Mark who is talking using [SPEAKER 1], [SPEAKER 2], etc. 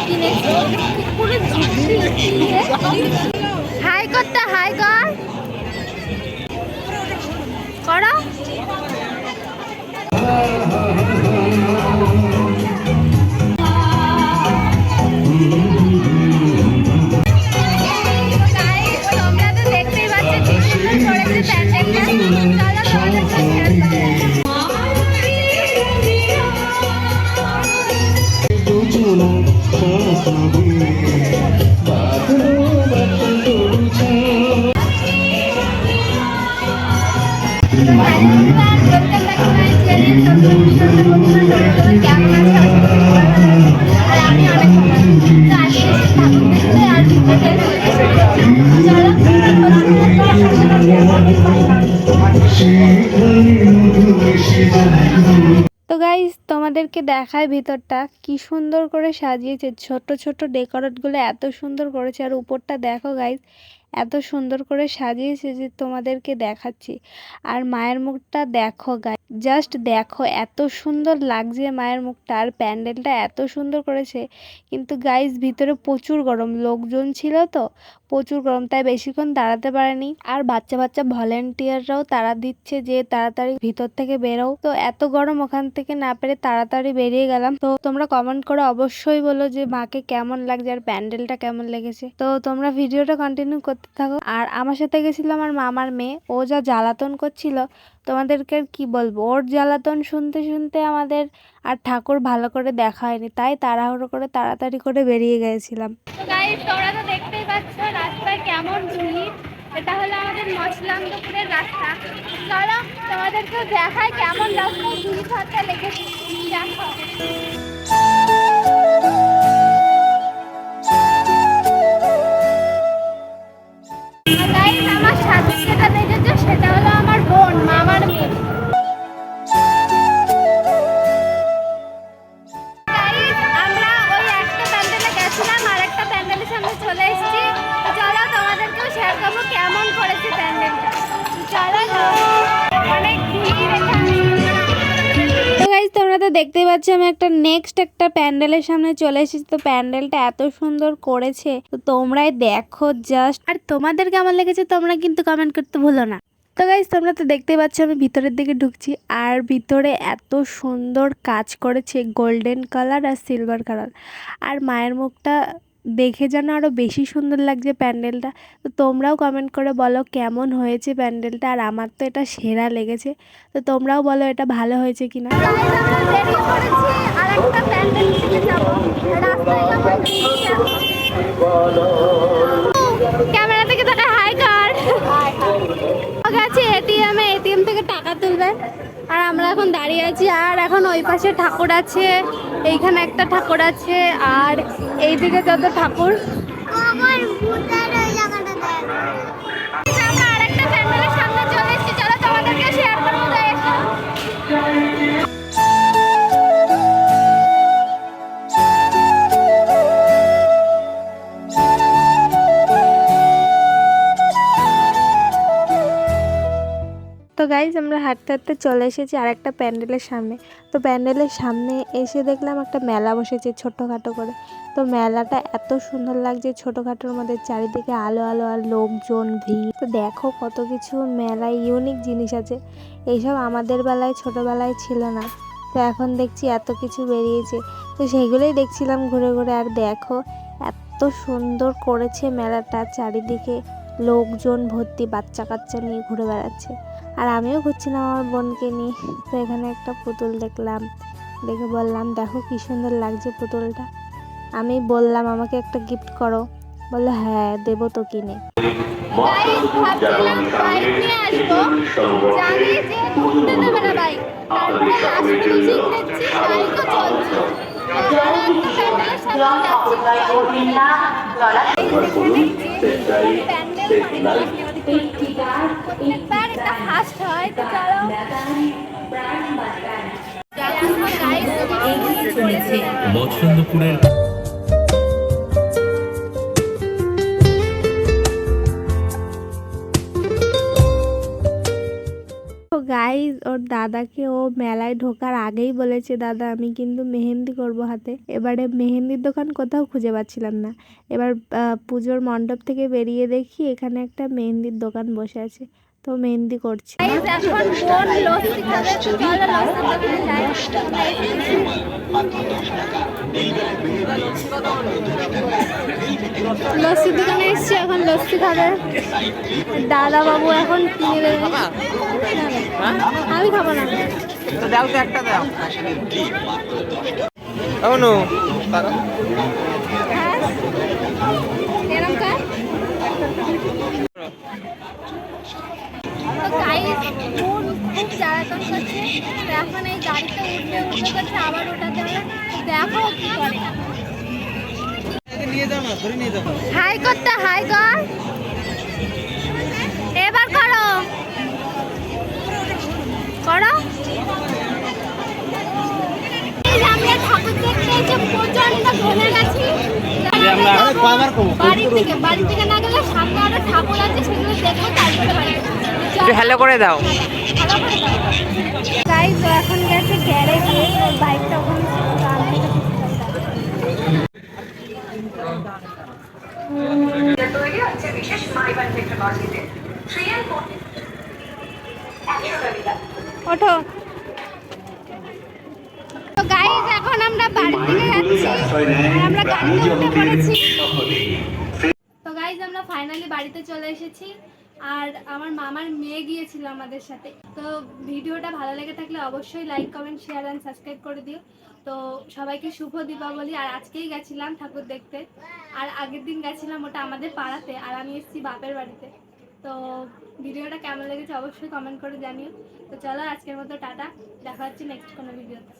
[SPEAKER 1] কিনেছি পুরো হাই করতে হাই কর করো। তোমরা তো দেখতেই পাচ্ছ কি সুন্দর করেছে প্যান্ডেলটা। চলো তোমাদের সাথে শেয়ার তো গাইস তোমাদেরকে দেখায় ভিতরটা কি সুন্দর করে সাজিয়েছে, ছোট ছোট ডেকোরেটগুলো এত সুন্দর করেছে। আর উপরটা দেখো গাইস এত সুন্দর করে সাজিয়েছে যে তোমাদেরকে দেখাচ্ছি। আর মায়ের মুখটা দেখো গাইস, জাস্ট দেখো এত সুন্দর লাগছে মায়ের মুখটা। আর প্যান্ডেলটা এত সুন্দর করেছে, কিন্তু গাইস ভিতরে প্রচুর গরম, লোকজন ছিল তো প্রচুর গরম, তাই বেশিক্ষণ দাঁড়াতে পারেনি। আর বাচ্চা বাচ্চা ভলেন্টিয়াররাও তাড়া দিচ্ছে যে তাড়াতাড়ি ভিতর থেকে বেরো। তো এত গরম ওখান থেকে না পেরে তাড়াতাড়ি বেরিয়ে গেলাম। তো তোমরা কমেন্ট করে অবশ্যই বলো যে মাকে কেমন লাগছে আর প্যান্ডেলটা কেমন লেগেছে। তো তোমরা ভিডিওটা কন্টিনিউ করতে থাকো। আর আমার সাথে গেছিল আমার মামার মেয়ে, ও যা জ্বালাতন করছিল তোমাদেরকে আর কি বলবো। ওর জ্বালাতন শুনতে শুনতে আমাদের আর ঠাকুর ভালো করে দেখা হয়নি, তাই তাড়াহুড়ো করে তাড়াতাড়ি করে বেরিয়ে গিয়েছিলাম। তোমরা তো দেখতেই পাচ্ছ রাস্তায় কেমন ভিড়। এটা হলো আমাদের মছলান্দপুরের রাস্তা। চলো তোমাদেরকেও দেখায় কেমন রাস্তায় ভিড় থাকতে লেগেছে। দেখো আমার সাথে যেটা দেখেছো সেটা হলো আমার বোন, মামার মেয়ে। আমরা ওই একটা প্যান্ডেলে গেছিলাম আর একটা প্যান্ডেলের সামনে চলে এসেছি। চলো তোমাদেরকেও শেয়ার করবো কেমন করেছে প্যান্ডেলটা। চলো অনেক ভিড় এখানে। তো গাইস তোমরা তো দেখতেই পাচ্ছ আমি নেক্সট একটা প্যান্ডেলের সামনে চলে এসেছি। তো প্যান্ডেলটা এত সুন্দর করেছে, তো তোমরাই দেখো জাস্ট। আর তোমাদের কেমন লেগেছে তোমরা কিন্তু কমেন্ট করতে ভুলো না। তো গাইস তোমরা তো দেখতেই পাচ্ছ আমি ভিতরের দিকে ঢুকছি, আর ভিতরে এত সুন্দর কাজ করেছে, গোল্ডেন কালার আর সিলভার কালার। আর মায়ের মুখটা দেখে যেন আরও বেশি সুন্দর লাগছে প্যান্ডেলটা। তো তোমরাও কমেন্ট করে বলো কেমন হয়েছে প্যান্ডেলটা। আর আমার তো এটা সেরা লেগেছে, তো তোমরাও বলো এটা ভালো হয়েছে কিনা। ক্যামেরা থেকে তাকে হাই কার গেছে এটিএম থেকে টাকা তুলবে। আর আমরা এখন দাঁড়িয়ে আছি। আর এখন ওই পাশে ঠাকুর আছে, এইখানে একটা ঠাকুর আছে, আর এইদিকে যত ঠাকুর। আমরা আরেকটা প্যান্ডেলের সামনে চলে এসেছি, চলো তোমাদেরকে শেয়ার করবো। তো গাইজ আমরা হাঁটতে হাঁটতে চলে এসেছি আর একটা প্যান্ডেলের সামনে। তো প্যান্ডেলের সামনে এসে দেখলাম একটা মেলা বসেছে ছোটোখাটো করে। তো মেলাটা এত সুন্দর লাগছে, ছোটোখাটোর মধ্যে চারিদিকে আলো আলো আর লোকজন ভিড়। তো দেখো কত কিছু মেলায় ইউনিক জিনিস আছে, এইসব আমাদের বেলায় ছোটোবেলায় ছিল না। তো এখন দেখছি এত কিছু বেরিয়েছে, তো সেইগুলোই দেখছিলাম ঘুরে ঘুরে। আর দেখো এত সুন্দর করেছে মেলাটা, চারিদিকে লোকজন ভর্তি, বাচ্চা কাচ্চা নিয়ে ঘুরে বেড়াচ্ছে। আর আমিও ঘুরছিলাম আমার বোনকে নিয়ে। তো এখানে একটা পুতুল দেখলাম, দেখে বললাম দেখো কি সুন্দর লাগছে পুতুলটা। আমি বললাম আমাকে একটা গিফট করো, বললো হ্যাঁ দেবো তো কিনে।
[SPEAKER 2] মছলান্দপুরের
[SPEAKER 1] গাইজ ওর দাদাকে ও মেলায় ঢোকার আগেই বলেছে, দাদা আমি কিন্তু মেহেন্দি করব হাতে। এবারে মেহেন্দির দোকান কোথাও খুঁজে পাচ্ছিলাম না। এবার পুজোর মণ্ডপ থেকে বেরিয়ে দেখি এখানে একটা মেহেন্দির দোকান বসে আছে, তো মেহেন্দি করছে। এখন বোন লস্যি খাবে, তো চলো লস্যির দোকানে যাই। লস্যির দোকানে এসছি, এখন লস্যি খাবে দাদা বাবু। এখন কিনে দেবে। আমি খাবো না।
[SPEAKER 3] দাও তো একটা দাও। অনু
[SPEAKER 1] এরকম কার? তো গাইস বোন খুব জ্বালাতন করছে, তো এখন এই গাড়িতে উঠতে করছে, আবার ওঠাতে হবে। দেখো কি করে।
[SPEAKER 3] নিয়ে যাও না, ধরে নিয়ে যাও।
[SPEAKER 1] হাই করতে, হাই কর। এবার করো করো। এই যে আমরা ঠাকুর দেখতে এসে প্রচন্ড ঘুরে গেছি। বাড়ি থেকে না গেলে সামনে আরো ঠাকুর আছে, সেগুলো দেখবো, তারপরে বাড়ি
[SPEAKER 3] একটু হ্যালো করে দাও।
[SPEAKER 1] গাইস তো এখন গেছে গ্যারেজে, বাইকটা ওখানে ওঠো। তো গাইস এখন আমরা বাড়ির দিকে যাচ্ছি, আর আমরা গাড়িতে উঠে পড়েছি। তো গাইস আমরা ফাইনালি বাড়িতে চলে এসেছি, আর আমার মামার মেয়ে গিয়েছিল আমাদের সাথে। তো ভিডিওটা ভালো লেগে থাকলে অবশ্যই like comment share and subscribe করে দিও। তো সবাইকে শুভ দীপাবলি। আর আজকেই গেছিলাম ঠাকুর দেখতে, আর আগের দিন গেছিলাম ওটা আমাদের পাড়াতে, আর আমি এসেছি বাপের বাড়িতে। তো ভিডিওটা কেমন লেগেছে অবশ্যই কমেন্ট করে জানিও। তো চলো আজকের মতো টাটা, দেখা হচ্ছে নেক্সট কোনো ভিডিওতে।